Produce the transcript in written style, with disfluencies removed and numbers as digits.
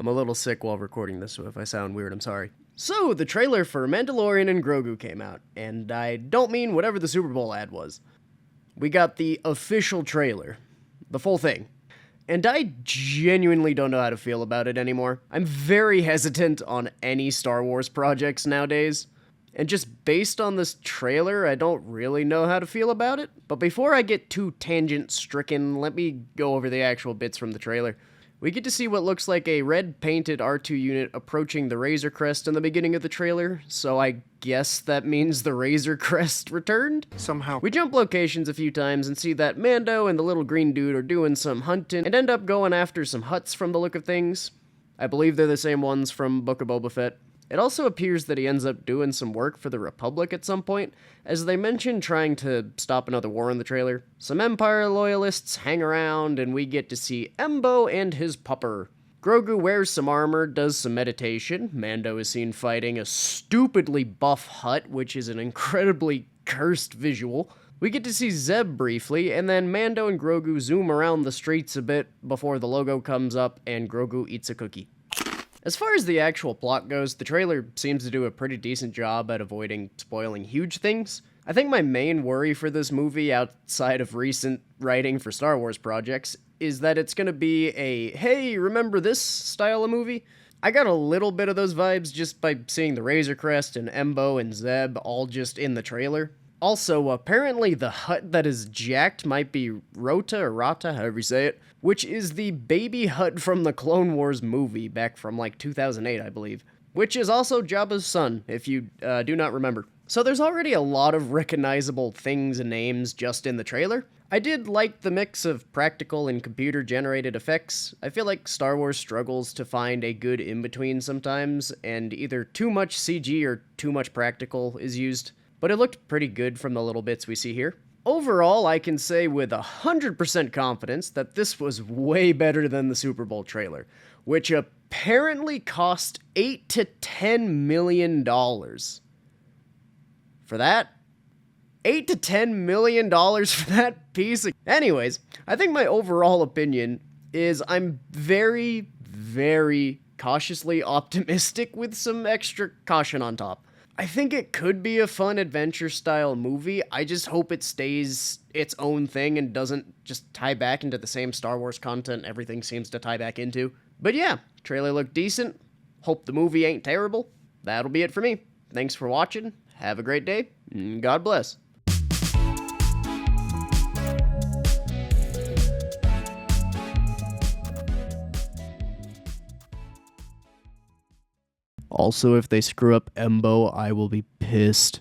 I'm a little sick while recording this, so if I sound weird, I'm sorry. So, the trailer for Mandalorian and Grogu came out, and I don't mean whatever the Super Bowl ad was. We got the official trailer. The full thing. And I genuinely don't know how to feel about it anymore. I'm very hesitant on any Star Wars projects nowadays. And just based on this trailer, I don't really know how to feel about it. But before I get too tangent-stricken, let me go over the actual bits from the trailer. We get to see what looks like a red-painted R2 unit approaching the Razor Crest in the beginning of the trailer, so I guess that means the Razor Crest returned? Somehow. We jump locations a few times and see that Mando and the little green dude are doing some hunting and end up going after some huts from the look of things. I believe they're the same ones from Book of Boba Fett. It also appears that he ends up doing some work for the Republic at some point, as they mention trying to stop another war in the trailer. Some Empire loyalists hang around, and we get to see Embo and his pupper. Grogu wears some armor, does some meditation. Mando is seen fighting a stupidly buff Hutt, which is an incredibly cursed visual. We get to see Zeb briefly, and then Mando and Grogu zoom around the streets a bit before the logo comes up and Grogu eats a cookie. As far as the actual plot goes, the trailer seems to do a pretty decent job at avoiding spoiling huge things. I think my main worry for this movie, outside of recent writing for Star Wars projects, is that it's gonna be a, hey, remember this style of movie? I got a little bit of those vibes just by seeing the Razor Crest and Embo and Zeb all just in the trailer. Also, apparently the Hutt that is jacked might be Rota or Rata, however you say it, which is the baby Hutt from the Clone Wars movie back from like 2008, I believe, which is also Jabba's son, if you do not remember. So there's already a lot of recognizable things and names just in the trailer. I did like the mix of practical and computer-generated effects. I feel like Star Wars struggles to find a good in-between sometimes, and either too much CG or too much practical is used. But it looked pretty good from the little bits we see here. Overall, I can say with 100% confidence that this was way better than the Super Bowl trailer, which apparently cost $8 to $10 million. For that? $8 to $10 million for that piece of... Anyways, I think my overall opinion is I'm very, very cautiously optimistic with some extra caution on top. I think it could be a fun adventure-style movie. I just hope it stays its own thing and doesn't just tie back into the same Star Wars content everything seems to tie back into. But yeah, trailer looked decent. Hope the movie ain't terrible. That'll be it for me. Thanks for watching. Have a great day. And God bless. Also, if they screw up Embo, I will be pissed.